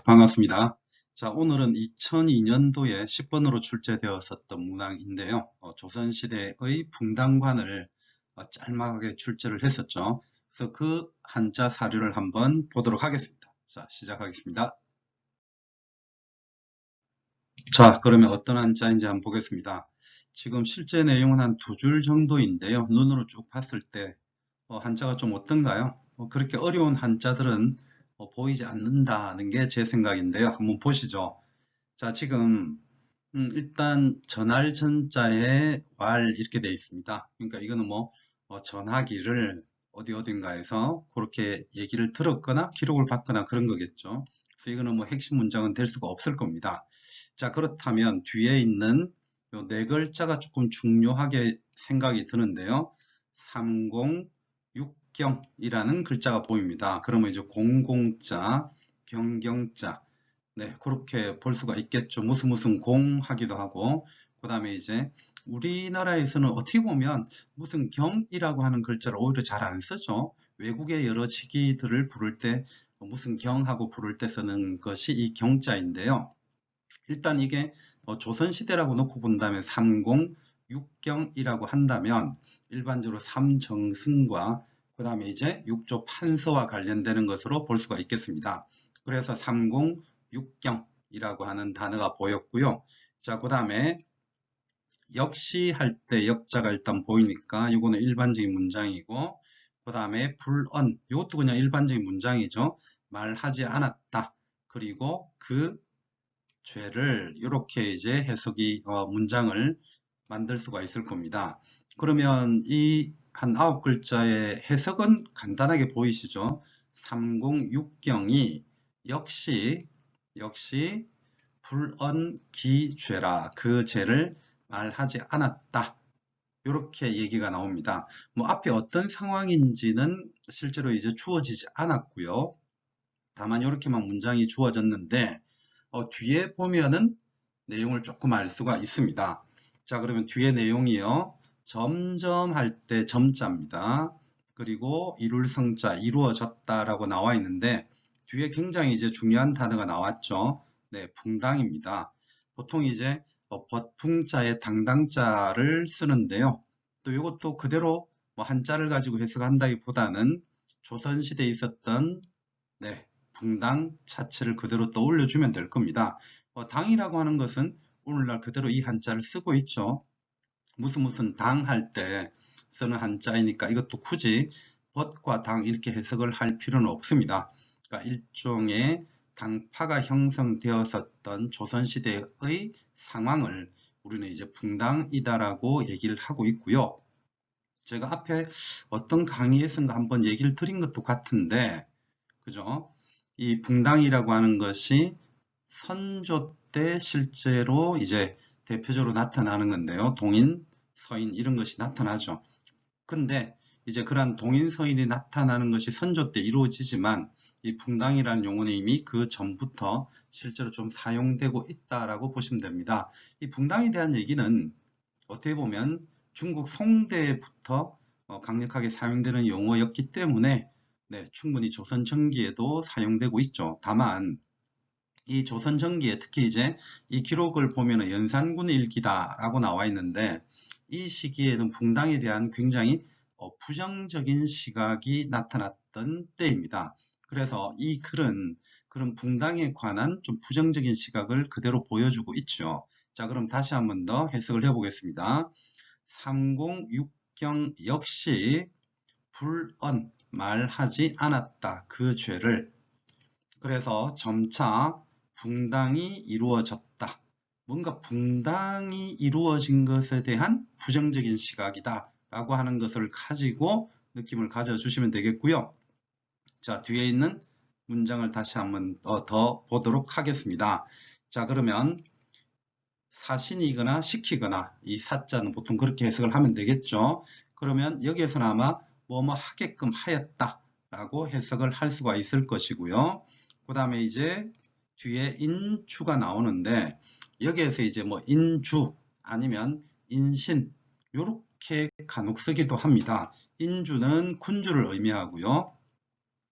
반갑습니다. 자, 오늘은 2002년도에 10번으로 출제되었었던 문항인데요. 조선시대의 붕당관을 짤막하게 출제를 했었죠. 그래서 그 한자 사료를 한번 보도록 하겠습니다. 자, 시작하겠습니다. 자, 그러면 어떤 한자인지 한번 보겠습니다. 지금 실제 내용은 한 두 줄 정도인데요. 눈으로 쭉 봤을 때 한자가 좀 어떤가요? 그렇게 어려운 한자들은 보이지 않는다는 게 제 생각인데요. 한번 보시죠. 자, 지금 일단 전할 전자에 왈 이렇게 되어 있습니다. 그러니까 이거는 뭐 전하기를 어딘가에서 그렇게 얘기를 들었거나 기록을 받거나 그런 거겠죠. 그래서 이거는 뭐 핵심 문장은 될 수가 없을 겁니다. 자, 그렇다면 뒤에 있는 요 네 글자가 조금 중요하게 생각이 드는데요. 30육경이라는 글자가 보입니다. 그러면 이제 공공자, 경경자, 네, 그렇게 볼 수가 있겠죠. 무슨 공 하기도 하고, 그 다음에 이제 우리나라에서는 어떻게 보면 무슨 경이라고 하는 글자를 오히려 잘 안 쓰죠. 외국의 여러 직위들을 부를 때 무슨 경하고 부를 때 쓰는 것이 이 경자인데요. 일단 이게 조선시대라고 놓고 본다면 30육경이라고 한다면 일반적으로 삼정승과 그 다음에 이제 육조 판서와 관련되는 것으로 볼 수가 있겠습니다. 그래서 30육경이라고 하는 단어가 보였고요. 자, 그 다음에 역시 할 때 역자가 일단 보이니까 이거는 일반적인 문장이고, 그 다음에 불언, 이것도 그냥 일반적인 문장이죠. 말하지 않았다. 그리고 그 죄를 이렇게 이제 해석이 문장을 만들 수가 있을 겁니다. 그러면 이 한 9글자의 해석은 간단하게 보이시죠? 306경이 역시 불언기죄라, 그 죄를 말하지 않았다. 이렇게 얘기가 나옵니다. 뭐 앞에 어떤 상황인지는 실제로 이제 주어지지 않았고요. 다만 이렇게만 문장이 주어졌는데 뒤에 보면은 내용을 조금 알 수가 있습니다. 자, 그러면 뒤에 내용이요. 점점 할 때 점자입니다. 그리고 이룰 성자, 이루어졌다라고 나와 있는데 뒤에 굉장히 이제 중요한 단어가 나왔죠. 네, 붕당입니다. 보통 이제 벗붕자에 당당자를 쓰는데요. 또 이것도 그대로 뭐 한자를 가지고 해석한다기보다는 조선시대에 있었던 네, 붕당 자체를 그대로 떠올려주면 될 겁니다. 당이라고 하는 것은 오늘날 그대로 이 한자를 쓰고 있죠. 무슨 당 할 때 쓰는 한자이니까 이것도 굳이 벗과 당 이렇게 해석을 할 필요는 없습니다. 그러니까 일종의 당파가 형성되었었던 조선시대의 상황을 우리는 이제 붕당이다라고 얘기를 하고 있고요. 제가 앞에 어떤 강의에선가 한번 얘기를 드린 것도 같은데, 그죠? 이 붕당이라고 하는 것이 선조 때 실제로 이제 대표적으로 나타나는 건데요. 동인, 서인 이런 것이 나타나죠. 근데 이제 그러한 동인, 서인이 나타나는 것이 선조 때 이루어지지만 이 붕당이라는 용어는 이미 그 전부터 실제로 좀 사용되고 있다라고 보시면 됩니다. 이 붕당에 대한 얘기는 어떻게 보면 중국 송대부터 강력하게 사용되는 용어였기 때문에 네, 충분히 조선 전기에도 사용되고 있죠. 다만 이 조선 전기에 특히 이제 이 기록을 보면 연산군 일기다라고 나와 있는데 이 시기에는 붕당에 대한 굉장히 부정적인 시각이 나타났던 때입니다. 그래서 이 글은 그런 붕당에 관한 좀 부정적인 시각을 그대로 보여주고 있죠. 자, 그럼 다시 한 번 더 해석을 해보겠습니다. 306경 역시 불언 말하지 않았다. 그 죄를. 그래서 점차 붕당이 이루어졌다. 뭔가 붕당이 이루어진 것에 대한 부정적인 시각이다 라고 하는 것을 가지고 느낌을 가져주시면 되겠고요. 자, 뒤에 있는 문장을 다시 한번 더 보도록 하겠습니다. 자, 그러면 사신이거나 시키거나 이 사자는 보통 그렇게 해석을 하면 되겠죠. 그러면 여기에서는 아마 뭐뭐 하게끔 하였다 라고 해석을 할 수가 있을 것이고요. 그 다음에 이제 뒤에 인추가 나오는데 여기에서 이제 뭐 인주 아니면 인신 이렇게 간혹 쓰기도 합니다. 인주는 군주를 의미하고요.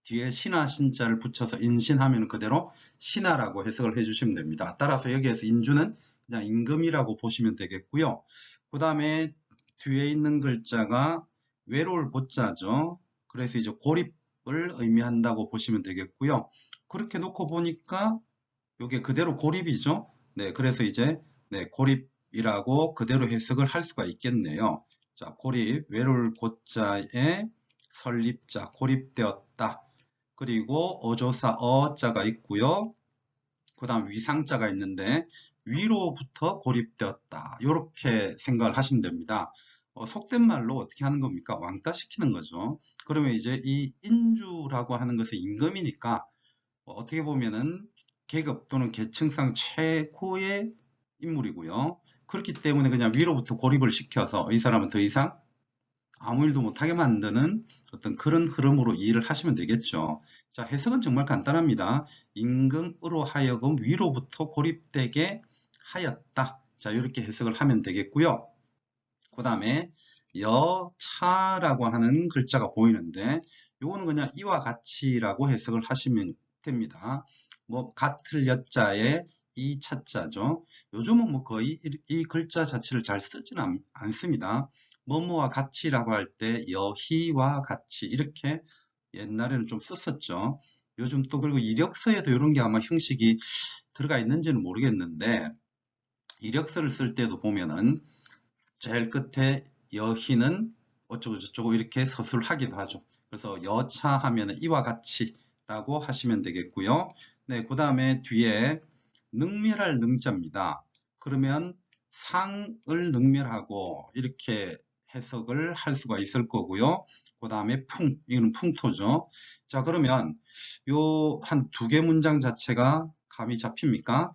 뒤에 신하 신자를 붙여서 인신하면 그대로 신하라고 해석을 해주시면 됩니다. 따라서 여기에서 인주는 그냥 임금이라고 보시면 되겠고요. 그 다음에 뒤에 있는 글자가 외로울 고자죠. 그래서 이제 고립을 의미한다고 보시면 되겠고요. 그렇게 놓고 보니까 이게 그대로 고립이죠. 네, 그래서 이제 네, 고립이라고 그대로 해석을 할 수가 있겠네요. 자, 고립, 외로울 고자에 설립자, 고립되었다. 그리고 어조사 어자가 있고요. 그 다음 위상자가 있는데 위로부터 고립되었다. 이렇게 생각을 하시면 됩니다. 속된 말로 어떻게 하는 겁니까? 왕따 시키는 거죠. 그러면 이제 이 인주라고 하는 것은 임금이니까 어떻게 보면은 계급 또는 계층상 최고의 인물이고요. 그렇기 때문에 그냥 위로부터 고립을 시켜서 이 사람은 더 이상 아무 일도 못하게 만드는 어떤 그런 흐름으로 이해를 하시면 되겠죠. 자, 해석은 정말 간단합니다. 임금으로 하여금 위로부터 고립되게 하였다. 자, 이렇게 해석을 하면 되겠고요. 그 다음에 여차라고 하는 글자가 보이는데 요거는 그냥 이와 같이라고 해석을 하시면 됩니다. 뭐 같을 여자에 이 차자죠. 요즘은 뭐 거의 이 글자 자체를 잘 쓰지는 않습니다. 뭐뭐와 같이라고 할 때 여희와 같이 이렇게 옛날에는 좀 썼었죠. 요즘 또 그리고 이력서에도 이런 게 아마 형식이 들어가 있는지는 모르겠는데 이력서를 쓸 때도 보면은 제일 끝에 여희는 어쩌고 저쩌고 이렇게 서술하기도 하죠. 그래서 여차 하면 이와 같이 라고 하시면 되겠고요. 네, 그 다음에 뒤에 능멸할 능자입니다. 그러면 상을 능멸하고 이렇게 해석을 할 수가 있을 거고요. 그 다음에 이거는 풍토죠. 자, 그러면 요 한 두 개 문장 자체가 감이 잡힙니까?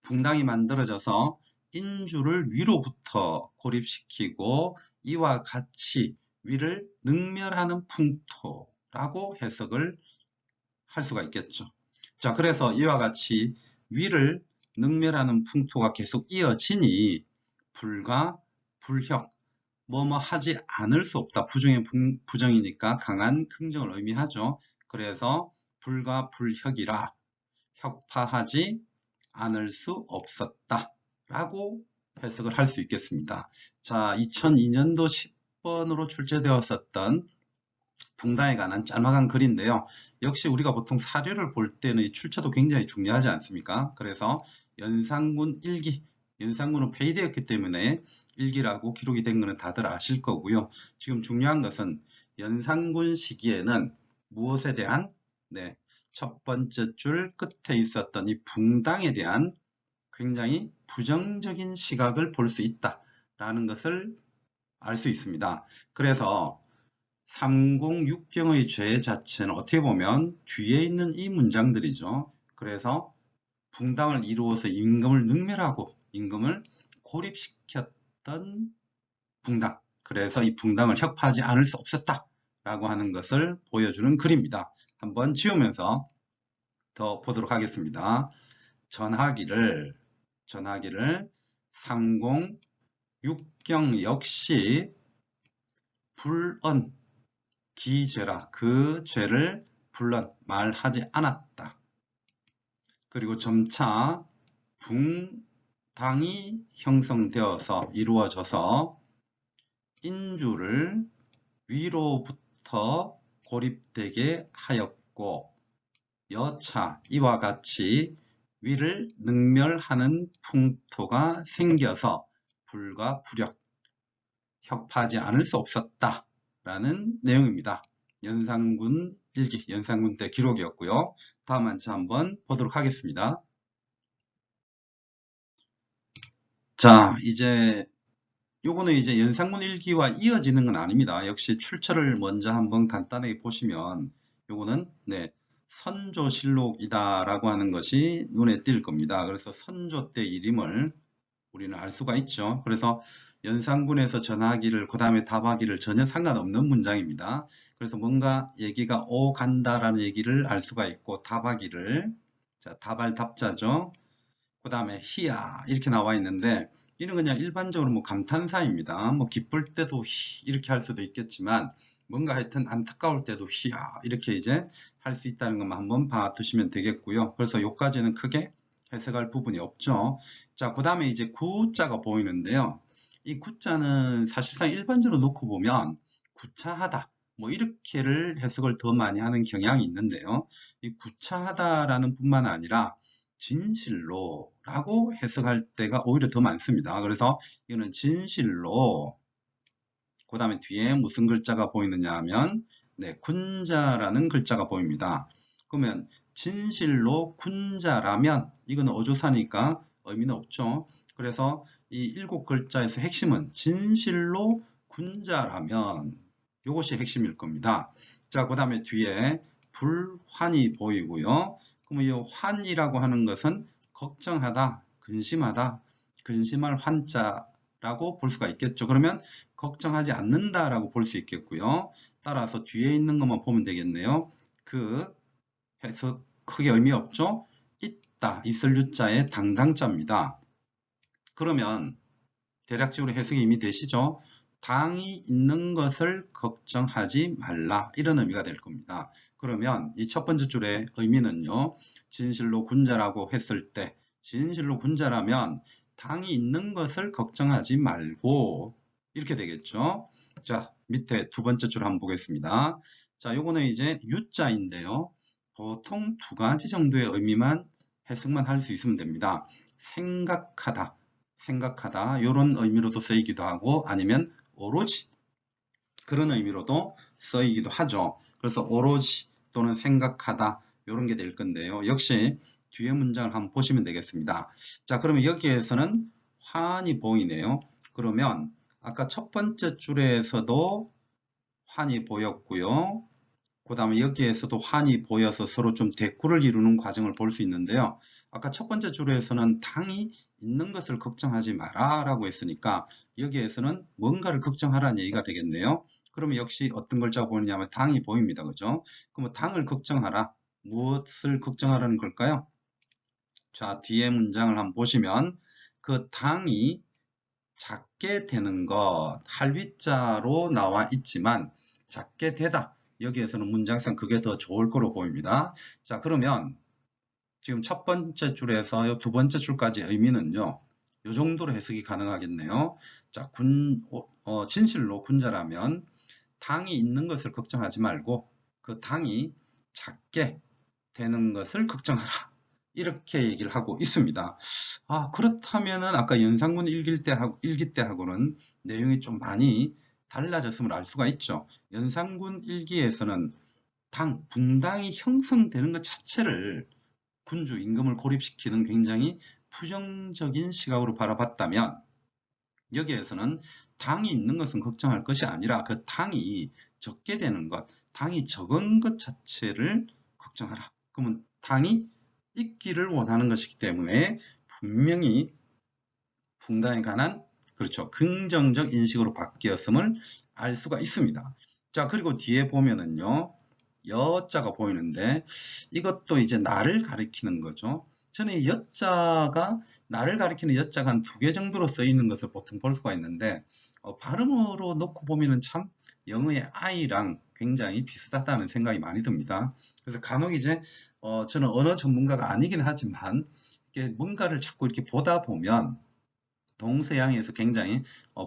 붕당이 만들어져서 인주를 위로부터 고립시키고 이와 같이 위를 능멸하는 풍토라고 해석을 할 수가 있겠죠. 자, 그래서 이와 같이 위를 능멸하는 풍토가 계속 이어지니 불가, 불혁, 뭐뭐 하지 않을 수 없다. 부정이니까 강한 긍정을 의미하죠. 그래서 불가, 불혁이라 혁파하지 않을 수 없었다 라고 해석을 할 수 있겠습니다. 자, 2002년도 10번으로 출제되었었던 붕당에 관한 짤막한 글인데요. 역시 우리가 보통 사료를 볼 때는 이 출처도 굉장히 중요하지 않습니까? 그래서 연산군 일기, 연산군은 폐위되었기 때문에 일기라고 기록이 된 것은 다들 아실 거고요. 지금 중요한 것은 연산군 시기에는 무엇에 대한 네, 첫 번째 줄 끝에 있었던 이 붕당에 대한 굉장히 부정적인 시각을 볼 수 있다라는 것을 알 수 있습니다. 그래서 306경의 죄 자체는 어떻게 보면 뒤에 있는 이 문장들이죠. 그래서 붕당을 이루어서 임금을 능멸하고 임금을 고립시켰던 붕당. 그래서 이 붕당을 혁파하지 않을 수 없었다 라고 하는 것을 보여주는 글입니다. 한번 지우면서 더 보도록 하겠습니다. 전하기를 상공6경 역시 불언 기죄라 그 죄를 불언 말하지 않았다. 그리고 점차 붕당이 형성되어서 이루어져서 인주를 위로부터 고립되게 하였고 여차 이와 같이 위를 능멸하는 풍토가 생겨서 불과 불역 혁파하지 않을 수 없었다 라는 내용입니다. 연산군 일기, 연산군 때 기록이었고요. 다음 한자 한번 보도록 하겠습니다. 자, 이제 요거는 이제 연산군 일기와 이어지는 건 아닙니다. 역시 출처를 먼저 한번 간단하게 보시면 요거는 네, 선조실록이다 라고 하는 것이 눈에 띌 겁니다. 그래서 선조 때 일임을 우리는 알 수가 있죠. 그래서 연산군에서 전하기를 그 다음에 답하기를 전혀 상관없는 문장입니다. 그래서 뭔가 얘기가 오간다라는 얘기를 알 수가 있고 답하기를 자 답할 답자죠. 그 다음에 희야 이렇게 나와 있는데 이는 그냥 일반적으로 뭐 감탄사입니다. 뭐 기쁠 때도 이렇게 할 수도 있겠지만 뭔가 하여튼 안타까울 때도 희야 이렇게 이제 할 수 있다는 것만 한번 봐두시면 되겠고요. 그래서 요까지는 크게 해석할 부분이 없죠. 자, 그 다음에 이제 구자가 보이는데요. 이 구자는 사실상 일반적으로 놓고 보면 구차하다 뭐 이렇게를 해석을 더 많이 하는 경향이 있는데요. 이 구차하다라는 뿐만 아니라 진실로 라고 해석할 때가 오히려 더 많습니다. 그래서 이거는 진실로, 그 다음에 뒤에 무슨 글자가 보이느냐 하면 네, 군자라는 글자가 보입니다. 그러면 진실로 군자라면 이거는 어조사니까 의미는 없죠. 그래서 이 7글자에서 핵심은 진실로 군자라면 이것이 핵심일 겁니다. 자, 그 다음에 뒤에 불환이 보이고요. 그러면 이 환이라고 하는 것은 걱정하다, 근심하다, 근심할 환자라고 볼 수가 있겠죠. 그러면 걱정하지 않는다라고 볼 수 있겠고요. 따라서 뒤에 있는 것만 보면 되겠네요. 그 해석 크게 의미 없죠? 있다, 있을 유자의 당당자입니다. 그러면 대략적으로 해석이 이미 되시죠? 당이 있는 것을 걱정하지 말라 이런 의미가 될 겁니다. 그러면 이 첫 번째 줄의 의미는요. 진실로 군자라고 했을 때 진실로 군자라면 당이 있는 것을 걱정하지 말고 이렇게 되겠죠. 자, 밑에 두 번째 줄 한번 보겠습니다. 자, 요거는 이제 유자인데요. 보통 두 가지 정도의 의미만 해석만 할 수 있으면 됩니다. 생각하다, 생각하다 이런 의미로도 쓰이기도 하고 아니면 오로지 그런 의미로도 쓰이기도 하죠. 그래서 오로지 또는 생각하다 이런 게 될 건데요. 역시 뒤에 문장을 한번 보시면 되겠습니다. 자, 그러면 여기에서는 환이 보이네요. 그러면 아까 첫 번째 줄에서도 환이 보였고요. 그 다음에 여기에서도 환이 보여서 서로 좀 대꾸를 이루는 과정을 볼 수 있는데요. 아까 첫 번째 줄에서는 당이 있는 것을 걱정하지 마라 라고 했으니까 여기에서는 뭔가를 걱정하라는 얘기가 되겠네요. 그러면 역시 어떤 글자가 보이냐면 당이 보입니다. 그죠? 그러면 당을 걱정하라. 무엇을 걱정하라는 걸까요? 자, 뒤에 문장을 한번 보시면 그 당이 작게 되는 것, 할위자로 나와 있지만 작게 되다. 여기에서는 문장상 그게 더 좋을 거로 보입니다. 자, 그러면 지금 첫 번째 줄에서 두 번째 줄까지 의미는요. 이 정도로 해석이 가능하겠네요. 자, 진실로 군자라면 당이 있는 것을 걱정하지 말고 그 당이 작게 되는 것을 걱정하라. 이렇게 얘기를 하고 있습니다. 아, 그렇다면은 아까 연산군 일기 때하고는 내용이 좀 많이 달라졌음을 알 수가 있죠. 연산군 일기에서는 분당이 형성되는 것 자체를 군주 임금을 고립시키는 굉장히 부정적인 시각으로 바라봤다면 여기에서는 당이 있는 것은 걱정할 것이 아니라 그 당이 적게 되는 것, 당이 적은 것 자체를 걱정하라. 그러면 당이 있기를 원하는 것이기 때문에 분명히 분당에 관한 그렇죠. 긍정적 인식으로 바뀌었음을 알 수가 있습니다. 자, 그리고 뒤에 보면은요. 여자가 보이는데 이것도 이제 나를 가리키는 거죠. 저는 이 여자가 나를 가리키는 여자가 한 두 개 정도로 쓰이는 것을 보통 볼 수가 있는데 발음으로 놓고 보면은 참 영어의 I랑 굉장히 비슷하다는 생각이 많이 듭니다. 그래서 간혹 이제 저는 언어 전문가가 아니긴 하지만 이게 뭔가를 자꾸 이렇게 보다 보면 동서양에서 굉장히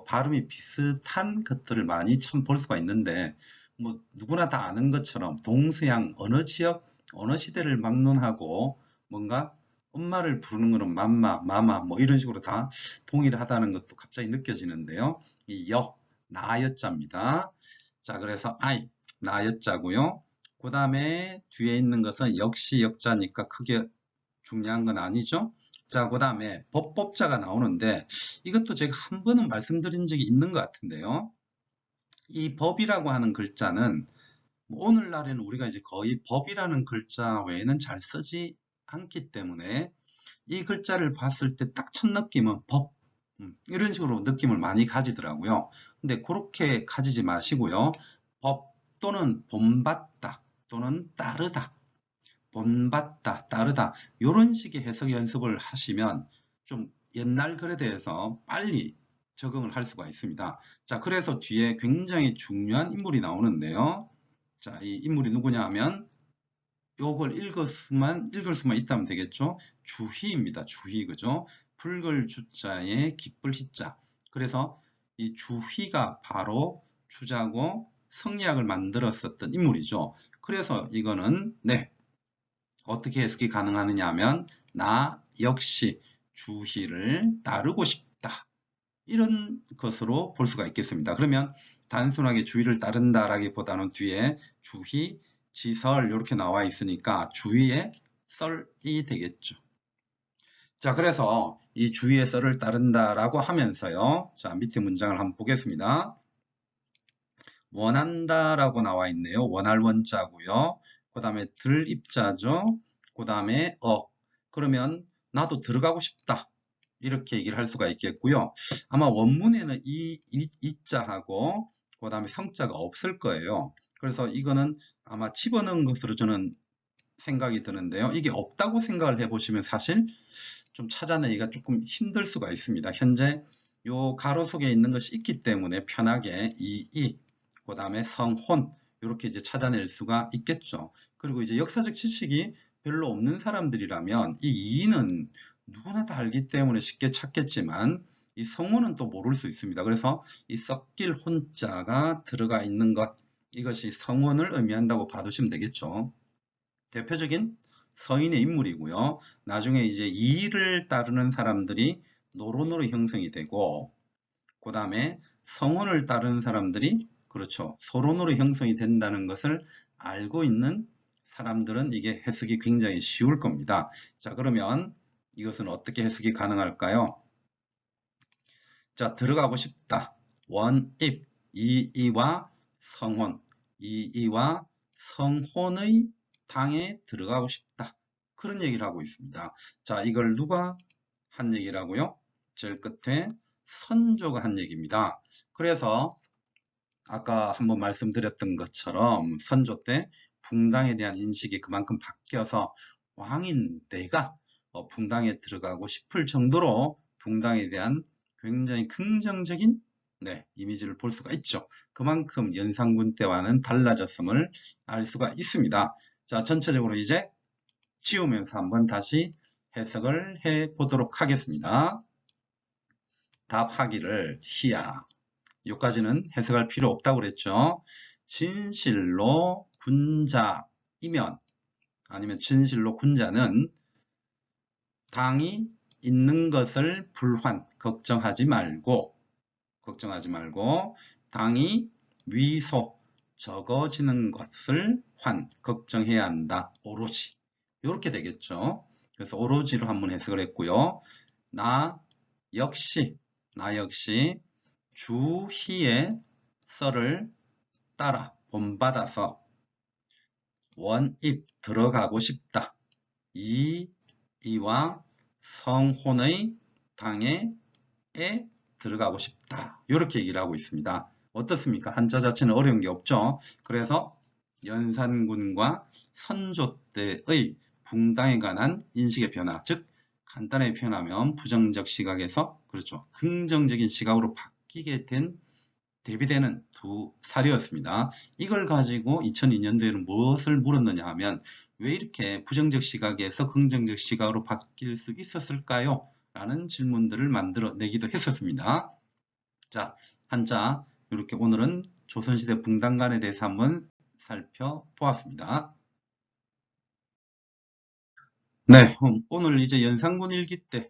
발음이 비슷한 것들을 많이 참 볼 수가 있는데 뭐 누구나 다 아는 것처럼 동서양 어느 지역 어느 시대를 막론하고 뭔가 엄마를 부르는 거는 맘마, 마마 뭐 이런 식으로 다 동일하다는 것도 갑자기 느껴지는데요. 이 나여자입니다. 자, 그래서 I 나여자고요. 그 다음에 뒤에 있는 것은 역시 역자니까 크게 중요한 건 아니죠. 자, 그 다음에 법자가 나오는데 이것도 제가 한 번은 말씀드린 적이 있는 것 같은데요. 이 법이라고 하는 글자는 오늘날에는 우리가 이제 거의 법이라는 글자 외에는 잘 쓰지 않기 때문에 이 글자를 봤을 때 딱 첫 느낌은 법 이런 식으로 느낌을 많이 가지더라고요. 근데 그렇게 가지지 마시고요. 법 또는 본받다 또는 따르다 본받다, 따르다 이런 식의 해석 연습을 하시면 좀 옛날 글에 대해서 빨리 적응을 할 수가 있습니다. 자, 그래서 뒤에 굉장히 중요한 인물이 나오는데요. 자, 이 인물이 누구냐 하면 요걸 읽을 수만 있다면 되겠죠. 주희입니다. 주희, 그죠? 붉을 주자에 기쁠 희자. 그래서 이 주희가 바로 주자고 성리학을 만들었었던 인물이죠. 그래서 이거는 네, 어떻게 해석이 가능하느냐 하면 나 역시 주희를 따르고 싶다. 이런 것으로 볼 수가 있겠습니다. 그러면 단순하게 주의를 따른다라기보다는 뒤에 주의, 지설 이렇게 나와 있으니까 주의의 썰이 되겠죠. 자, 그래서 이 주의의 썰을 따른다라고 하면서요. 자, 밑에 문장을 한번 보겠습니다. 원한다라고 나와 있네요. 원할 원자고요. 그 다음에 들 입자죠. 그 다음에 그러면 나도 들어가고 싶다. 이렇게 얘기를 할 수가 있겠고요. 아마 원문에는 이자하고 그 다음에 성자가 없을 거예요. 그래서 이거는 아마 집어넣은 것으로 저는 생각이 드는데요. 이게 없다고 생각을 해보시면 사실 좀 찾아내기가 조금 힘들 수가 있습니다. 현재 요 가로 속에 있는 것이 있기 때문에 편하게 그 다음에 성혼 이렇게 이제 찾아낼 수가 있겠죠. 그리고 이제 역사적 지식이 별로 없는 사람들이라면 이 이는 누구나 다 알기 때문에 쉽게 찾겠지만 이 성혼은 또 모를 수 있습니다. 그래서 이 섞일 혼자가 들어가 있는 것, 이것이 성혼을 의미한다고 봐두시면 되겠죠. 대표적인 서인의 인물이고요. 나중에 이제 이를 따르는 사람들이 노론으로 형성이 되고, 그 다음에 성혼을 따르는 사람들이 그렇죠. 소론으로 형성이 된다는 것을 알고 있는 사람들은 이게 해석이 굉장히 쉬울 겁니다. 자, 그러면 이것은 어떻게 해석이 가능할까요? 자, 들어가고 싶다. 원입, 이이와 성혼, 이이와 성혼의 당에 들어가고 싶다. 그런 얘기를 하고 있습니다. 자, 이걸 누가 한 얘기라고요? 제일 끝에 선조가 한 얘기입니다. 그래서 아까 한번 말씀드렸던 것처럼 선조 때 붕당에 대한 인식이 그만큼 바뀌어서 왕인 내가 붕당에 들어가고 싶을 정도로 붕당에 대한 굉장히 긍정적인 이미지를 볼 수가 있죠. 그만큼 연산군 때와는 달라졌음을 알 수가 있습니다. 자, 전체적으로 이제 지우면서 한번 다시 해석을 해 보도록 하겠습니다. 답하기를 희야. 여기까지는 해석할 필요 없다고 그랬죠. 진실로 군자이면 아니면 진실로 군자는 당이 있는 것을 불환 걱정하지 말고 당이 위소 적어지는 것을 환 걱정해야 한다. 오로지 이렇게 되겠죠. 그래서 오로지로 한번 해석을 했고요. 나 역시 주희의 썰을 따라 본받아서 원입 들어가고 싶다. 이와 성혼의 당에 들어가고 싶다. 이렇게 얘기를 하고 있습니다. 어떻습니까? 한자 자체는 어려운 게 없죠. 그래서 연산군과 선조 때의 붕당에 관한 인식의 변화, 즉 간단하게 표현하면 부정적 시각에서 그렇죠. 긍정적인 시각으로 바뀌게 된 대비되는 두 사례였습니다. 이걸 가지고 2002년도에는 무엇을 물었느냐 하면 왜 이렇게 부정적 시각에서 긍정적 시각으로 바뀔 수 있었을까요? 라는 질문들을 만들어내기도 했었습니다. 자, 한자 이렇게 오늘은 조선시대 붕당간에 대해서 한번 살펴보았습니다. 네, 오늘 이제 연산군 일기 때,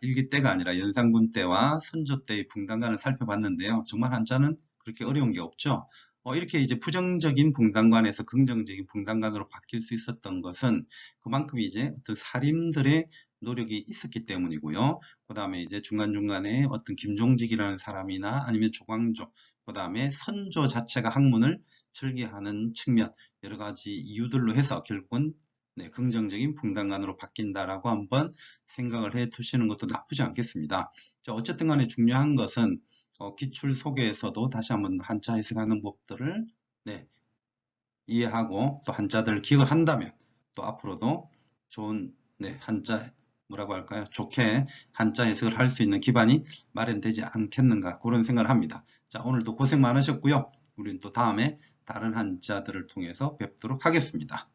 일기 때가 아니라 연산군 때와 선조 때의 붕당간을 살펴봤는데요. 정말 한자는 그렇게 어려운 게 없죠. 이렇게 이제 부정적인 붕당간에서 긍정적인 붕당간으로 바뀔 수 있었던 것은 그만큼 이제 어떤 살인들의 노력이 있었기 때문이고요. 그 다음에 이제 중간중간에 어떤 김종직이라는 사람이나 아니면 조광조, 그 다음에 선조 자체가 학문을 설계하는 측면, 여러 가지 이유들로 해서 결국은 긍정적인 붕당간으로 바뀐다라고 한번 생각을 해 두시는 것도 나쁘지 않겠습니다. 자, 어쨌든 간에 중요한 것은 기출 소개에서도 다시 한번 한자 해석하는 법들을 이해하고 또 한자들을 기억을 한다면 또 앞으로도 좋은 한자 뭐라고 할까요? 좋게 한자 해석을 할 수 있는 기반이 마련되지 않겠는가 그런 생각을 합니다. 자, 오늘도 고생 많으셨고요. 우리는 또 다음에 다른 한자들을 통해서 뵙도록 하겠습니다.